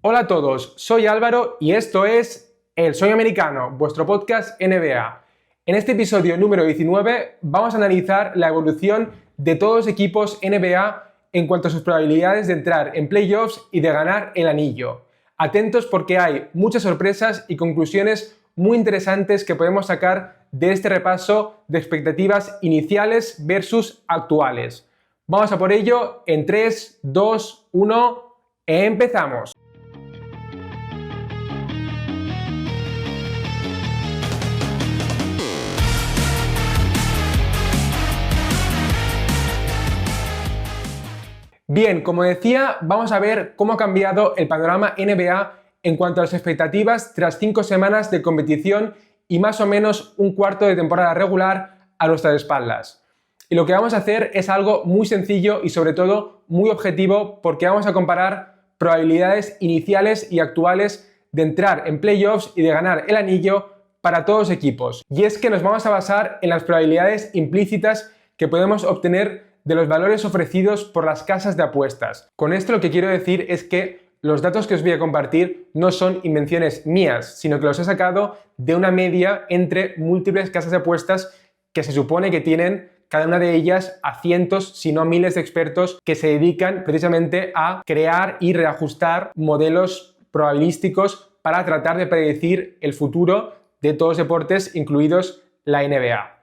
Hola a todos, soy Álvaro y esto es El Sueño Americano, vuestro podcast NBA. En este episodio número 19 vamos a analizar la evolución de todos los equipos NBA en cuanto a sus probabilidades de entrar en playoffs y de ganar el anillo. Atentos porque hay muchas sorpresas y conclusiones muy interesantes que podemos sacar de este repaso de expectativas iniciales versus actuales. Vamos a por ello en 3, 2, 1, ¡empezamos! Bien, como decía, vamos a ver cómo ha cambiado el panorama NBA en cuanto a las expectativas tras 5 semanas de competición y más o menos un cuarto de temporada regular a nuestras espaldas. Y lo que vamos a hacer es algo muy sencillo y sobre todo muy objetivo porque vamos a comparar probabilidades iniciales y actuales de entrar en playoffs y de ganar el anillo para todos los equipos. Y es que nos vamos a basar en las probabilidades implícitas que podemos obtener de los valores ofrecidos por las casas de apuestas. Con esto lo que quiero decir es que los datos que os voy a compartir no son invenciones mías, sino que los he sacado de una media entre múltiples casas de apuestas que se supone que tienen cada una de ellas a cientos, si no miles de expertos que se dedican precisamente a crear y reajustar modelos probabilísticos para tratar de predecir el futuro de todos los deportes, incluidos la NBA.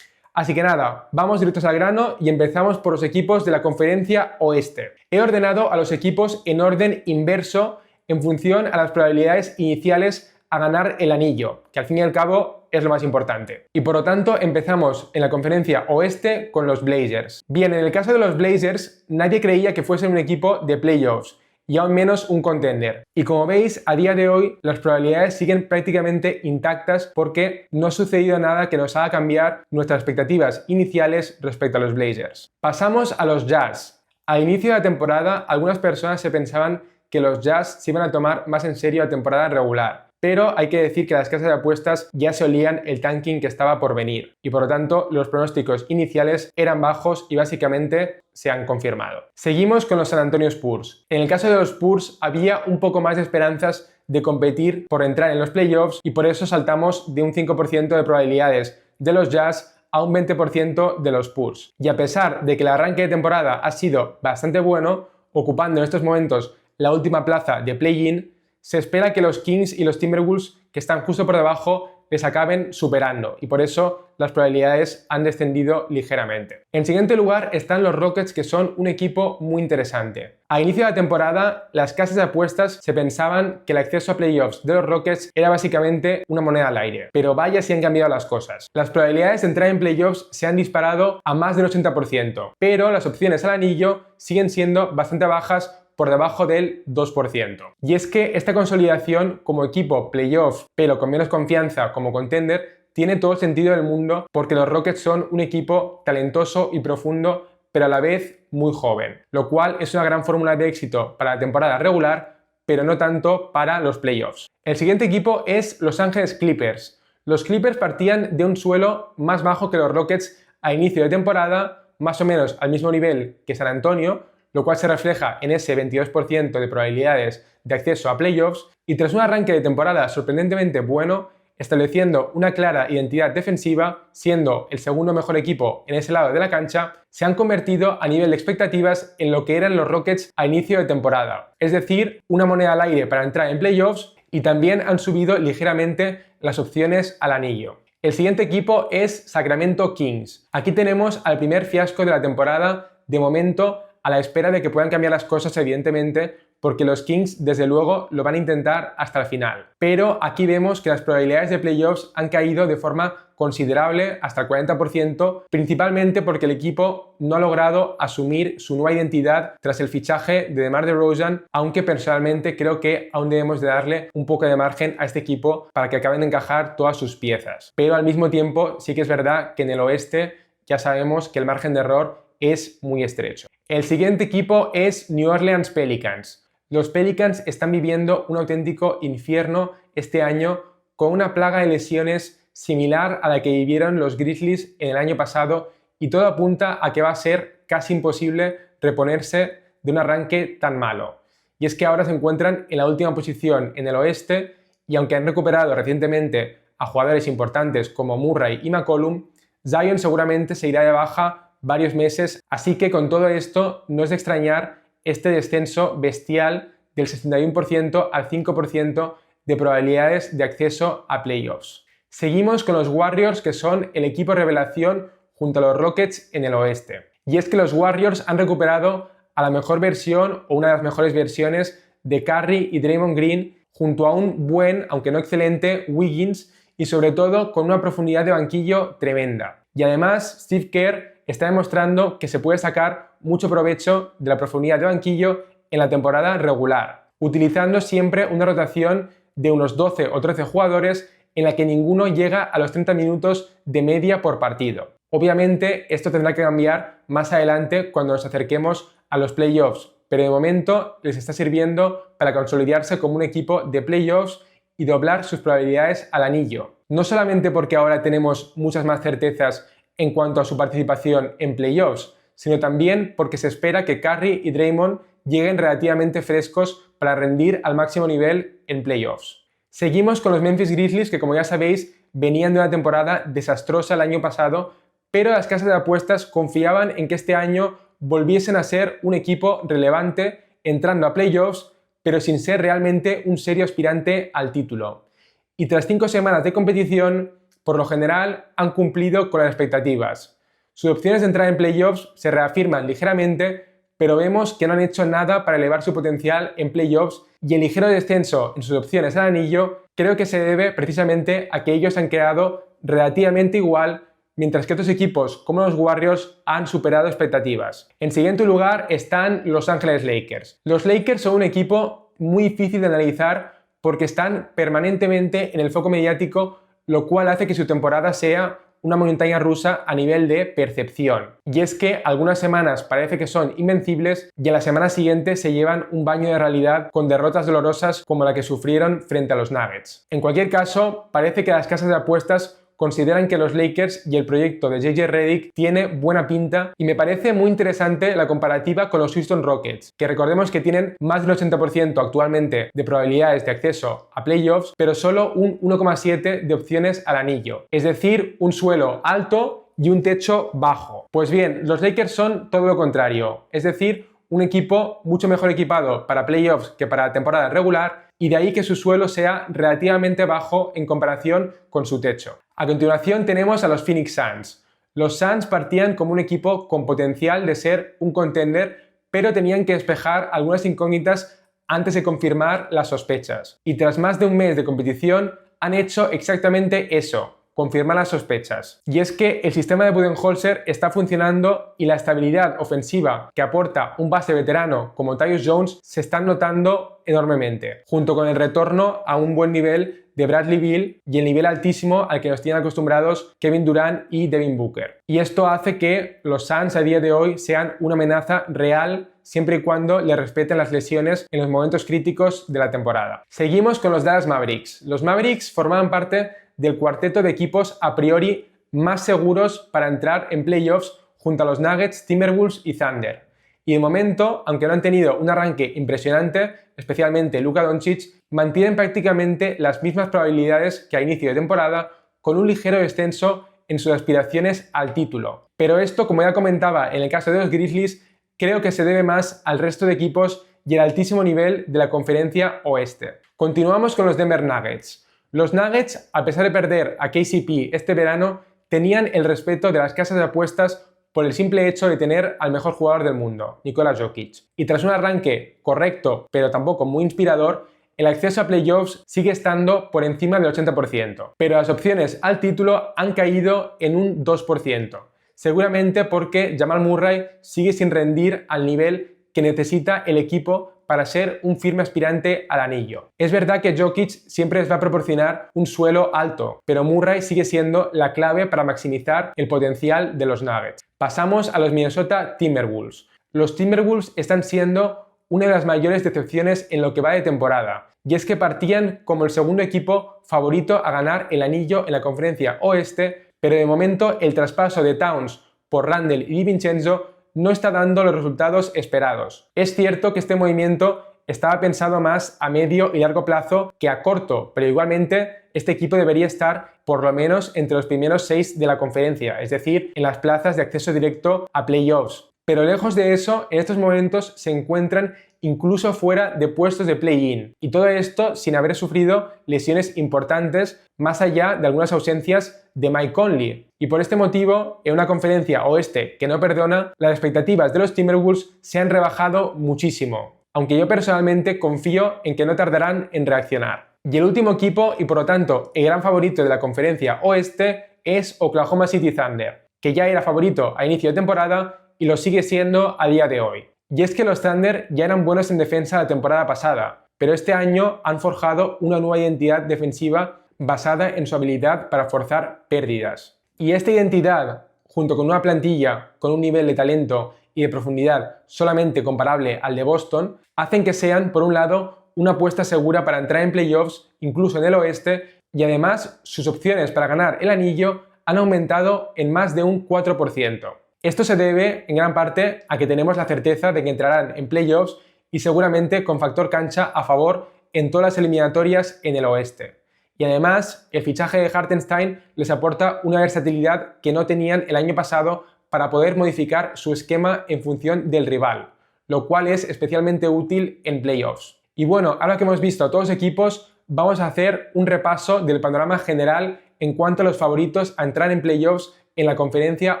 Así que nada, vamos directos al grano y empezamos por los equipos de la Conferencia Oeste. He ordenado a los equipos en orden inverso en función a las probabilidades iniciales a ganar el anillo, que al fin y al cabo es lo más importante. Y por lo tanto empezamos en la Conferencia Oeste con los Blazers. Bien, en el caso de los Blazers, nadie creía que fuesen un equipo de playoffs y aún menos un contender. Y como veis, a día de hoy las probabilidades siguen prácticamente intactas porque no ha sucedido nada que nos haga cambiar nuestras expectativas iniciales respecto a los Blazers. Pasamos a los Jazz. Al inicio de la temporada, algunas personas se pensaban que los Jazz se iban a tomar más en serio la temporada regular. Pero hay que decir que las casas de apuestas ya se olían el tanking que estaba por venir y por lo tanto los pronósticos iniciales eran bajos y básicamente se han confirmado. Seguimos con los San Antonio Spurs. En el caso de los Spurs había un poco más de esperanzas de competir por entrar en los playoffs y por eso saltamos de un 5% de probabilidades de los Jazz a un 20% de los Spurs. Y a pesar de que el arranque de temporada ha sido bastante bueno, ocupando en estos momentos la última plaza de play-in, se espera que los Kings y los Timberwolves, que están justo por debajo, les acaben superando y por eso las probabilidades han descendido ligeramente. En siguiente lugar están los Rockets, que son un equipo muy interesante. A inicio de la temporada, las casas de apuestas se pensaban que el acceso a playoffs de los Rockets era básicamente una moneda al aire, pero vaya si han cambiado las cosas. Las probabilidades de entrar en playoffs se han disparado a más del 80%, pero las opciones al anillo siguen siendo bastante bajas, por debajo del 2%. Y es que esta consolidación como equipo playoff, pero con menos confianza como contender, tiene todo el sentido del mundo porque los Rockets son un equipo talentoso y profundo, pero a la vez muy joven, lo cual es una gran fórmula de éxito para la temporada regular, pero no tanto para los playoffs. El siguiente equipo es Los Ángeles Clippers. Los Clippers partían de un suelo más bajo que los Rockets a inicio de temporada, más o menos al mismo nivel que San Antonio, lo cual se refleja en ese 22% de probabilidades de acceso a playoffs, y tras un arranque de temporada sorprendentemente bueno, estableciendo una clara identidad defensiva, siendo el segundo mejor equipo en ese lado de la cancha, se han convertido a nivel de expectativas en lo que eran los Rockets a inicio de temporada, es decir, una moneda al aire para entrar en playoffs, y también han subido ligeramente las opciones al anillo. El siguiente equipo es Sacramento Kings. Aquí tenemos al primer fiasco de la temporada, de momento, a la espera de que puedan cambiar las cosas, evidentemente, porque los Kings desde luego lo van a intentar hasta el final. Pero aquí vemos que las probabilidades de playoffs han caído de forma considerable, hasta el 40%, principalmente porque el equipo no ha logrado asumir su nueva identidad tras el fichaje de DeMar DeRozan, aunque personalmente creo que aún debemos de darle un poco de margen a este equipo para que acaben de encajar todas sus piezas. Pero al mismo tiempo sí que es verdad que en el oeste ya sabemos que el margen de error es muy estrecho. El siguiente equipo es New Orleans Pelicans. Los Pelicans están viviendo un auténtico infierno este año con una plaga de lesiones similar a la que vivieron los Grizzlies en el año pasado y todo apunta a que va a ser casi imposible reponerse de un arranque tan malo. y es que ahora se encuentran en la última posición en el oeste y aunque han recuperado recientemente a jugadores importantes como Murray y McCollum, Zion seguramente se irá de baja varios meses, así que con todo esto no es de extrañar este descenso bestial del 61% al 5% de probabilidades de acceso a playoffs. Seguimos con los Warriors, que son el equipo revelación junto a los Rockets en el oeste. Y es que los Warriors han recuperado a la mejor versión o una de las mejores versiones de Curry y Draymond Green junto a un buen, aunque no excelente, Wiggins y sobre todo con una profundidad de banquillo tremenda. Y además Steve Kerr está demostrando que se puede sacar mucho provecho de la profundidad de banquillo en la temporada regular, utilizando siempre una rotación de unos 12 o 13 jugadores en la que ninguno llega a los 30 minutos de media por partido. Obviamente esto tendrá que cambiar más adelante cuando nos acerquemos a los playoffs, pero de momento les está sirviendo para consolidarse como un equipo de playoffs y doblar sus probabilidades al anillo. No solamente porque ahora tenemos muchas más certezas en cuanto a su participación en playoffs, sino también porque se espera que Curry y Draymond lleguen relativamente frescos para rendir al máximo nivel en playoffs. Seguimos con los Memphis Grizzlies, que como ya sabéis venían de una temporada desastrosa el año pasado, pero las casas de apuestas confiaban en que este año volviesen a ser un equipo relevante entrando a playoffs, pero sin ser realmente un serio aspirante al título. Y tras 5 semanas de competición, por lo general han cumplido con las expectativas. Sus opciones de entrar en playoffs se reafirman ligeramente, pero vemos que no han hecho nada para elevar su potencial en playoffs y el ligero descenso en sus opciones al anillo creo que se debe precisamente a que ellos han quedado relativamente igual, mientras que otros equipos como los Warriors han superado expectativas. En siguiente lugar están Los Ángeles Lakers. Los Lakers son un equipo muy difícil de analizar porque están permanentemente en el foco mediático, lo cual hace que su temporada sea una montaña rusa a nivel de percepción. Y es que algunas semanas parece que son invencibles y a la semana siguiente se llevan un baño de realidad con derrotas dolorosas como la que sufrieron frente a los Nuggets. En cualquier caso, parece que las casas de apuestas consideran que los Lakers y el proyecto de JJ Redick tiene buena pinta y me parece muy interesante la comparativa con los Houston Rockets, que recordemos que tienen más del 80% actualmente de probabilidades de acceso a playoffs, pero solo un 1,7 de opciones al anillo, es decir, un suelo alto y un techo bajo. Pues bien, los Lakers son todo lo contrario, es decir, un equipo mucho mejor equipado para playoffs que para temporada regular y de ahí que su suelo sea relativamente bajo en comparación con su techo. A continuación tenemos a los Phoenix Suns. Los Suns partían como un equipo con potencial de ser un contender, pero tenían que despejar algunas incógnitas antes de confirmar las sospechas. Y tras más de un mes de competición han hecho exactamente eso, confirmar las sospechas. Y es que el sistema de Budenholzer está funcionando y la estabilidad ofensiva que aporta un base veterano como Tyus Jones se están notando enormemente, junto con el retorno a un buen nivel de Bradley Beal y el nivel altísimo al que nos tienen acostumbrados Kevin Durant y Devin Booker. Y esto hace que los Suns a día de hoy sean una amenaza real siempre y cuando le respeten las lesiones en los momentos críticos de la temporada. Seguimos con los Dallas Mavericks. Los Mavericks formaban parte del cuarteto de equipos a priori más seguros para entrar en playoffs junto a los Nuggets, Timberwolves y Thunder. Y de momento, aunque no han tenido un arranque impresionante, especialmente Luka Doncic, mantienen prácticamente las mismas probabilidades que a inicio de temporada, con un ligero descenso en sus aspiraciones al título. Pero esto, como ya comentaba en el caso de los Grizzlies, creo que se debe más al resto de equipos y el altísimo nivel de la conferencia oeste. Continuamos con los Denver Nuggets. Los Nuggets, a pesar de perder a KCP este verano, tenían el respeto de las casas de apuestas por el simple hecho de tener al mejor jugador del mundo, Nikola Jokic. Y tras un arranque correcto, pero tampoco muy inspirador, el acceso a playoffs sigue estando por encima del 80%, pero las opciones al título han caído en un 2%, seguramente porque Jamal Murray sigue sin rendir al nivel que necesita el equipo para ser un firme aspirante al anillo. Es verdad que Jokic siempre les va a proporcionar un suelo alto, pero Murray sigue siendo la clave para maximizar el potencial de los Nuggets. Pasamos a los Minnesota Timberwolves. Los Timberwolves están siendo una de las mayores decepciones en lo que va de temporada, y es que partían como el segundo equipo favorito a ganar el anillo en la conferencia oeste, pero de momento el traspaso de Towns por Randle y DiVincenzo no está dando los resultados esperados. Es cierto que este movimiento estaba pensado más a medio y largo plazo que a corto, pero igualmente este equipo debería estar por lo menos entre los primeros 6 de la conferencia, es decir, en las plazas de acceso directo a playoffs. Pero lejos de eso, en estos momentos se encuentran incluso fuera de puestos de play-in. Y todo esto sin haber sufrido lesiones importantes, más allá de algunas ausencias de Mike Conley. Y por este motivo, en una conferencia oeste que no perdona, las expectativas de los Timberwolves se han rebajado muchísimo. Aunque yo personalmente confío en que no tardarán en reaccionar. Y el último equipo, y por lo tanto el gran favorito de la conferencia oeste, es Oklahoma City Thunder, que ya era favorito a inicio de temporada y lo sigue siendo a día de hoy. Y es que los Thunder ya eran buenos en defensa la temporada pasada, pero este año han forjado una nueva identidad defensiva basada en su habilidad para forzar pérdidas. Y esta identidad, junto con una plantilla con un nivel de talento y de profundidad solamente comparable al de Boston, hacen que sean, por un lado, una apuesta segura para entrar en playoffs, incluso en el oeste, y además sus opciones para ganar el anillo han aumentado en más de un 4%. Esto se debe en gran parte a que tenemos la certeza de que entrarán en playoffs y seguramente con factor cancha a favor en todas las eliminatorias en el oeste. Y además, el fichaje de Hartenstein les aporta una versatilidad que no tenían el año pasado para poder modificar su esquema en función del rival, lo cual es especialmente útil en playoffs. Y bueno, ahora que hemos visto a todos los equipos, vamos a hacer un repaso del panorama general en cuanto a los favoritos a entrar en playoffs en la conferencia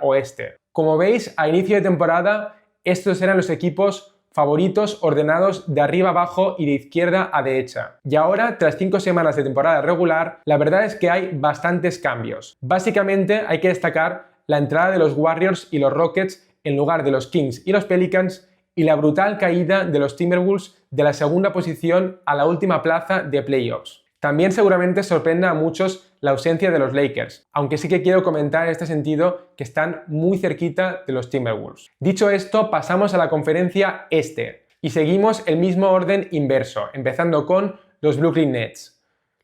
oeste. Como veis, a inicio de temporada, estos eran los equipos favoritos ordenados de arriba abajo y de izquierda a derecha. Y ahora, tras 5 semanas de temporada regular, la verdad es que hay bastantes cambios. Básicamente hay que destacar la entrada de los Warriors y los Rockets en lugar de los Kings y los Pelicans y la brutal caída de los Timberwolves de la segunda posición a la última plaza de playoffs. También seguramente sorprenda a muchos la ausencia de los Lakers, aunque sí que quiero comentar en este sentido que están muy cerquita de los Timberwolves. Dicho esto, pasamos a la conferencia este y seguimos el mismo orden inverso, empezando con los Brooklyn Nets.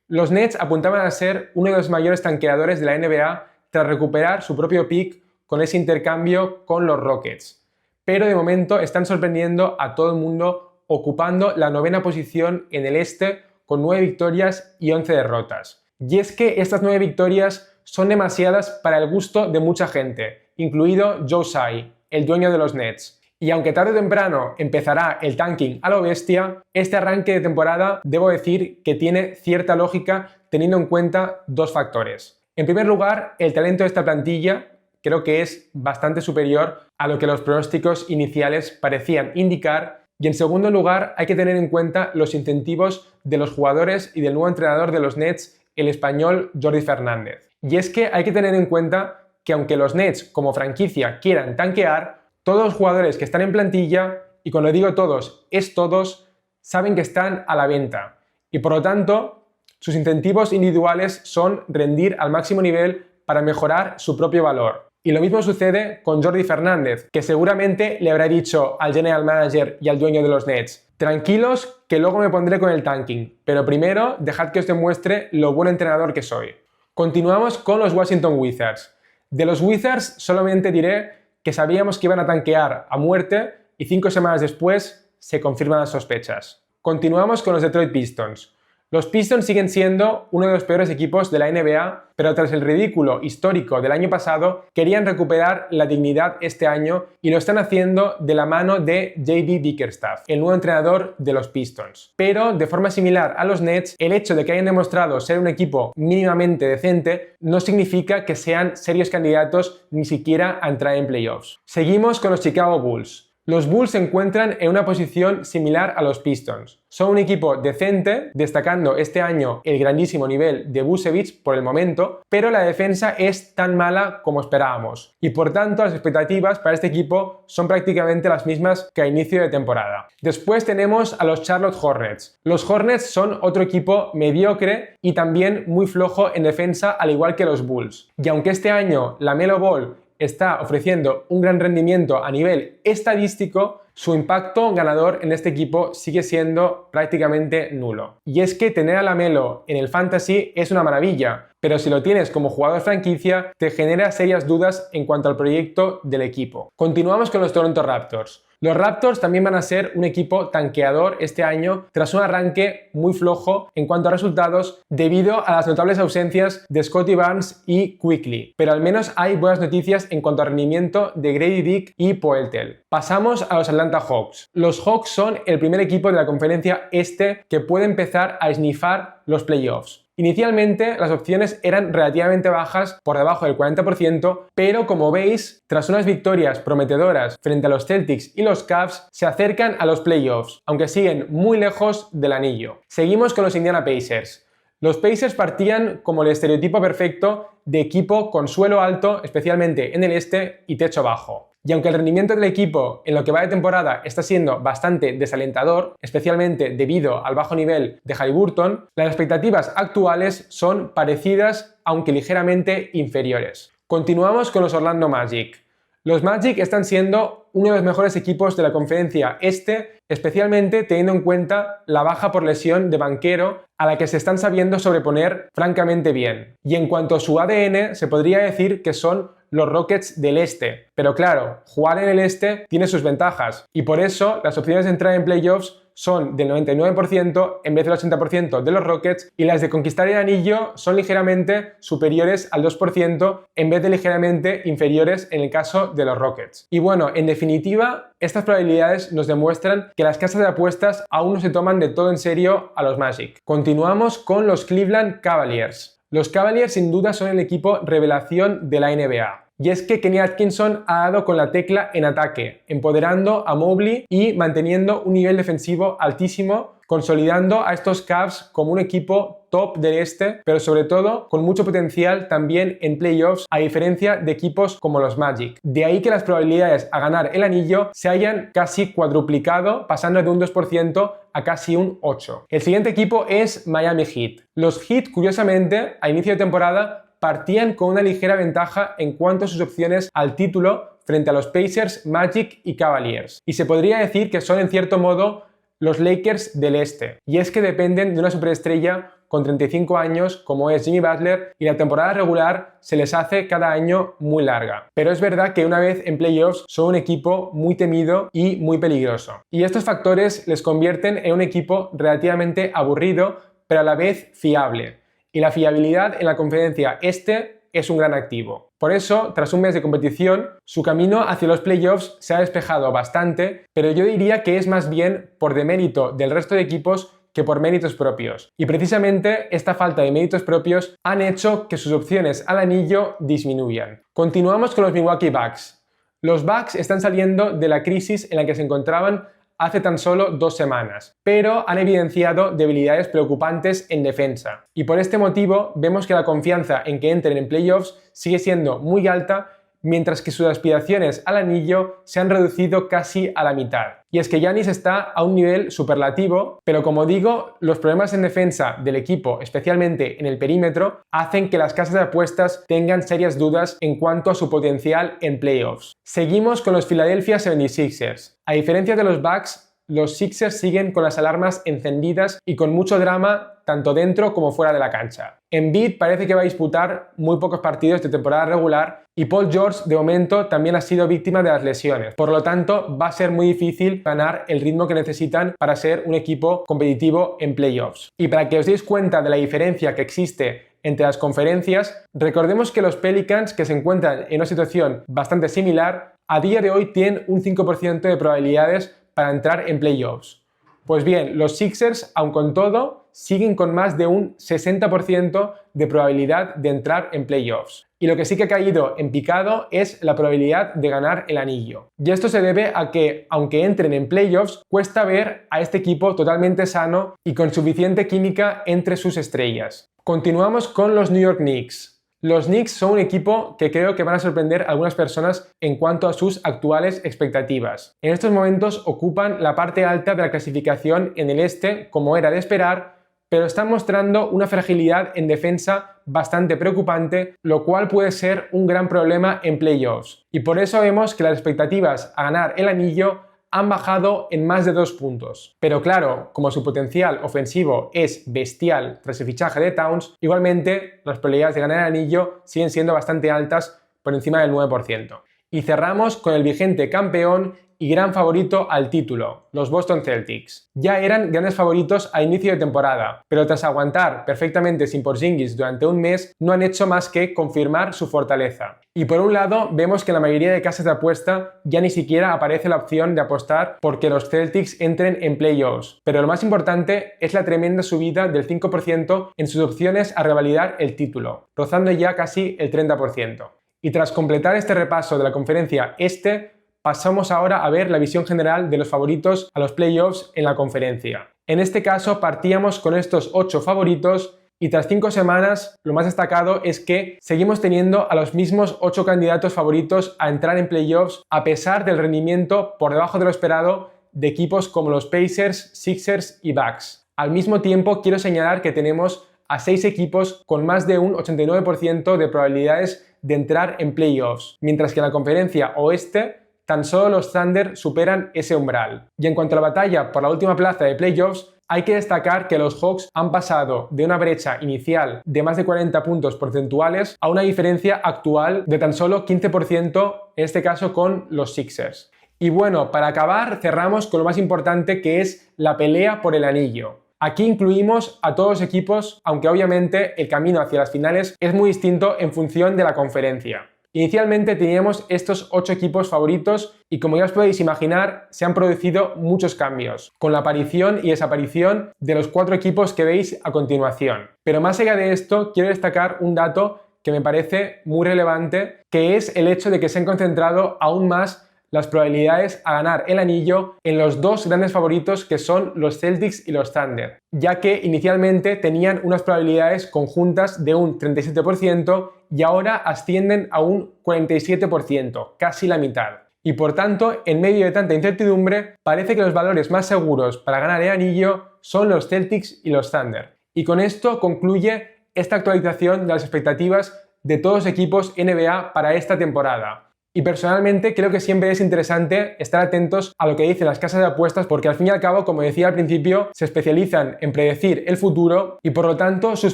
Los Nets apuntaban a ser uno de los mayores tanqueadores de la NBA tras recuperar su propio pick con ese intercambio con los Rockets, pero de momento están sorprendiendo a todo el mundo ocupando la 9ª posición en el este con 9 victorias y 11 derrotas. Y es que estas 9 victorias son demasiadas para el gusto de mucha gente, incluido Joe Tsai, el dueño de los Nets. Y aunque tarde o temprano empezará el tanking a lo bestia, este arranque de temporada debo decir que tiene cierta lógica teniendo en cuenta dos factores. En primer lugar, el talento de esta plantilla creo que es bastante superior a lo que los pronósticos iniciales parecían indicar. Y en segundo lugar, hay que tener en cuenta los incentivos de los jugadores y del nuevo entrenador de los Nets, el español Jordi Fernández. Y es que hay que tener en cuenta que aunque los Nets como franquicia quieran tanquear, todos los jugadores que están en plantilla, y cuando digo todos, es todos, saben que están a la venta. Y por lo tanto, sus incentivos individuales son rendir al máximo nivel para mejorar su propio valor. Y lo mismo sucede con Jordi Fernández, que seguramente le habrá dicho al general manager y al dueño de los Nets: tranquilos que luego me pondré con el tanking, pero primero dejad que os demuestre lo buen entrenador que soy. Continuamos con los Washington Wizards. De los Wizards solamente diré que sabíamos que iban a tanquear a muerte y 5 semanas después se confirman las sospechas. Continuamos con los Detroit Pistons. Los Pistons siguen siendo uno de los peores equipos de la NBA, pero tras el ridículo histórico del año pasado, querían recuperar la dignidad este año y lo están haciendo de la mano de J.D. Bickerstaff, el nuevo entrenador de los Pistons. Pero, de forma similar a los Nets, el hecho de que hayan demostrado ser un equipo mínimamente decente no significa que sean serios candidatos ni siquiera a entrar en playoffs. Seguimos con los Chicago Bulls. Los Bulls se encuentran en una posición similar a los Pistons. Son un equipo decente, destacando este año el grandísimo nivel de Vucevic por el momento, pero la defensa es tan mala como esperábamos. Y por tanto las expectativas para este equipo son prácticamente las mismas que a inicio de temporada. Después tenemos a los Charlotte Hornets. Los Hornets son otro equipo mediocre y también muy flojo en defensa, al igual que los Bulls. Y aunque este año la LaMelo Ball está ofreciendo un gran rendimiento a nivel estadístico, su impacto ganador en este equipo sigue siendo prácticamente nulo. Y es que tener a LaMelo en el fantasy es una maravilla, pero si lo tienes como jugador franquicia, te genera serias dudas en cuanto al proyecto del equipo. Continuamos con los Toronto Raptors. Los Raptors también van a ser un equipo tanqueador este año tras un arranque muy flojo en cuanto a resultados debido a las notables ausencias de Scottie Barnes y Quickley, pero al menos hay buenas noticias en cuanto al rendimiento de Grady Dick y Poeltl. Pasamos a los Atlanta Hawks. Los Hawks son el primer equipo de la conferencia este que puede empezar a esnifar los playoffs. Inicialmente las opciones eran relativamente bajas, por debajo del 40%, pero como veis, tras unas victorias prometedoras frente a los Celtics y los Cavs, se acercan a los playoffs, aunque siguen muy lejos del anillo. Seguimos con los Indiana Pacers. Los Pacers partían como el estereotipo perfecto de equipo con suelo alto, especialmente en el este, y techo bajo. Y aunque el rendimiento del equipo en lo que va de temporada está siendo bastante desalentador, especialmente debido al bajo nivel de Haliburton, las expectativas actuales son parecidas, aunque ligeramente inferiores. Continuamos con los Orlando Magic. Los Magic están siendo uno de los mejores equipos de la conferencia este, especialmente teniendo en cuenta la baja por lesión de Banchero, a la que se están sabiendo sobreponer francamente bien. Y en cuanto a su ADN, se podría decir que son los Rockets del este. Pero claro, jugar en el este tiene sus ventajas, y por eso las opciones de entrar en playoffs son del 99% en vez del 80% de los Rockets, y las de conquistar el anillo son ligeramente superiores al 2% en vez de ligeramente inferiores en el caso de los Rockets. Y bueno, en definitiva, estas probabilidades nos demuestran que las casas de apuestas aún no se toman de todo en serio a los Magic. Continuamos con los Cleveland Cavaliers. Los Cavaliers sin duda son el equipo revelación de la NBA. Y es que Kenny Atkinson ha dado con la tecla en ataque, empoderando a Mobley y manteniendo un nivel defensivo altísimo, consolidando a estos Cavs como un equipo top del este, pero sobre todo con mucho potencial también en playoffs, a diferencia de equipos como los Magic. De ahí que las probabilidades a ganar el anillo se hayan casi cuadruplicado, pasando de un 2% a casi un 8%. El siguiente equipo es Miami Heat. Los Heat, curiosamente, a inicio de temporada, partían con una ligera ventaja en cuanto a sus opciones al título frente a los Pacers, Magic y Cavaliers. Y se podría decir que son en cierto modo los Lakers del este. Y es que dependen de una superestrella con 35 años como es Jimmy Butler, y la temporada regular se les hace cada año muy larga. Pero es verdad que una vez en playoffs son un equipo muy temido y muy peligroso. Y estos factores les convierten en un equipo relativamente aburrido, pero a la vez fiable. Y la fiabilidad en la conferencia este es un gran activo. Por eso, tras un mes de competición, su camino hacia los playoffs se ha despejado bastante, pero yo diría que es más bien por demérito del resto de equipos que por méritos propios. Y precisamente esta falta de méritos propios han hecho que sus opciones al anillo disminuyan. Continuamos con los Milwaukee Bucks. Los Bucks están saliendo de la crisis en la que se encontraban hace tan solo 2 semanas, pero han evidenciado debilidades preocupantes en defensa. Y por este motivo vemos que la confianza en que entren en playoffs sigue siendo muy alta, mientras que sus aspiraciones al anillo se han reducido casi a la mitad. Y es que Giannis está a un nivel superlativo, pero como digo, los problemas en defensa del equipo, especialmente en el perímetro, hacen que las casas de apuestas tengan serias dudas en cuanto a su potencial en playoffs. Seguimos con los Philadelphia 76ers. A diferencia de los Bucks, los Sixers siguen con las alarmas encendidas y con mucho drama tanto dentro como fuera de la cancha. Embiid parece que va a disputar muy pocos partidos de temporada regular, y Paul George de momento también ha sido víctima de las lesiones. Por lo tanto, va a ser muy difícil ganar el ritmo que necesitan para ser un equipo competitivo en playoffs. Y para que os deis cuenta de la diferencia que existe entre las conferencias, recordemos que los Pelicans, que se encuentran en una situación bastante similar, a día de hoy tienen un 5% de probabilidades para entrar en playoffs. Pues bien, los Sixers, aun con todo, siguen con más de un 60% de probabilidad de entrar en playoffs. Y lo que sí que ha caído en picado es la probabilidad de ganar el anillo. Y esto se debe a que, aunque entren en playoffs, cuesta ver a este equipo totalmente sano y con suficiente química entre sus estrellas. Continuamos con los New York Knicks. Los Knicks son un equipo que creo que van a sorprender a algunas personas en cuanto a sus actuales expectativas. En estos momentos ocupan la parte alta de la clasificación en el este, como era de esperar, pero están mostrando una fragilidad en defensa bastante preocupante, lo cual puede ser un gran problema en playoffs. Y por eso vemos que las expectativas a ganar el anillo han bajado en más de 2 puntos. Pero claro, como su potencial ofensivo es bestial tras el fichaje de Towns, igualmente las probabilidades de ganar el anillo siguen siendo bastante altas, por encima del 9%. Y cerramos con el vigente campeón y gran favorito al título, los Boston Celtics. Ya eran grandes favoritos a inicio de temporada, pero tras aguantar perfectamente sin Porzingis durante un mes, no han hecho más que confirmar su fortaleza. Y por un lado, vemos que en la mayoría de casas de apuesta ya ni siquiera aparece la opción de apostar porque los Celtics entren en playoffs. Pero lo más importante es la tremenda subida del 5% en sus opciones a revalidar el título, rozando ya casi el 30%. Y tras completar este repaso de la conferencia este, pasamos ahora a ver la visión general de los favoritos a los playoffs en la conferencia. En este caso partíamos con estos 8 favoritos y tras 5 semanas lo más destacado es que seguimos teniendo a los mismos 8 candidatos favoritos a entrar en playoffs a pesar del rendimiento por debajo de lo esperado de equipos como los Pacers, Sixers y Bucks. Al mismo tiempo quiero señalar que tenemos a 6 equipos con más de un 89% de probabilidades de entrar en playoffs, mientras que en la conferencia oeste tan solo los Thunder superan ese umbral. Y en cuanto a la batalla por la última plaza de playoffs, hay que destacar que los Hawks han pasado de una brecha inicial de más de 40 puntos porcentuales a una diferencia actual de tan solo 15%, en este caso con los Sixers. Y bueno, para acabar cerramos con lo más importante, que es la pelea por el anillo. Aquí incluimos a todos los equipos, aunque obviamente el camino hacia las finales es muy distinto en función de la conferencia. Inicialmente teníamos estos 8 equipos favoritos y como ya os podéis imaginar se han producido muchos cambios, con la aparición y desaparición de los 4 equipos que veis a continuación. Pero más allá de esto quiero destacar un dato que me parece muy relevante, que es el hecho de que se han concentrado aún más las probabilidades a ganar el anillo en los 2 grandes favoritos que son los Celtics y los Thunder, ya que inicialmente tenían unas probabilidades conjuntas de un 37% y ahora ascienden a un 47%, casi la mitad. Y por tanto, en medio de tanta incertidumbre, parece que los valores más seguros para ganar el anillo son los Celtics y los Thunder. Y con esto concluye esta actualización de las expectativas de todos los equipos NBA para esta temporada. Y personalmente creo que siempre es interesante estar atentos a lo que dicen las casas de apuestas porque al fin y al cabo, como decía al principio, se especializan en predecir el futuro y por lo tanto sus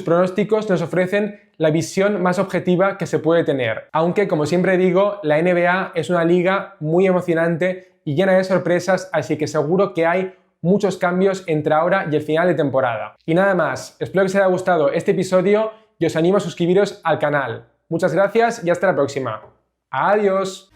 pronósticos nos ofrecen la visión más objetiva que se puede tener. Aunque, como siempre digo, la NBA es una liga muy emocionante y llena de sorpresas, así que seguro que hay muchos cambios entre ahora y el final de temporada. Y nada más, espero que os haya gustado este episodio y os animo a suscribiros al canal. Muchas gracias y hasta la próxima. Adiós.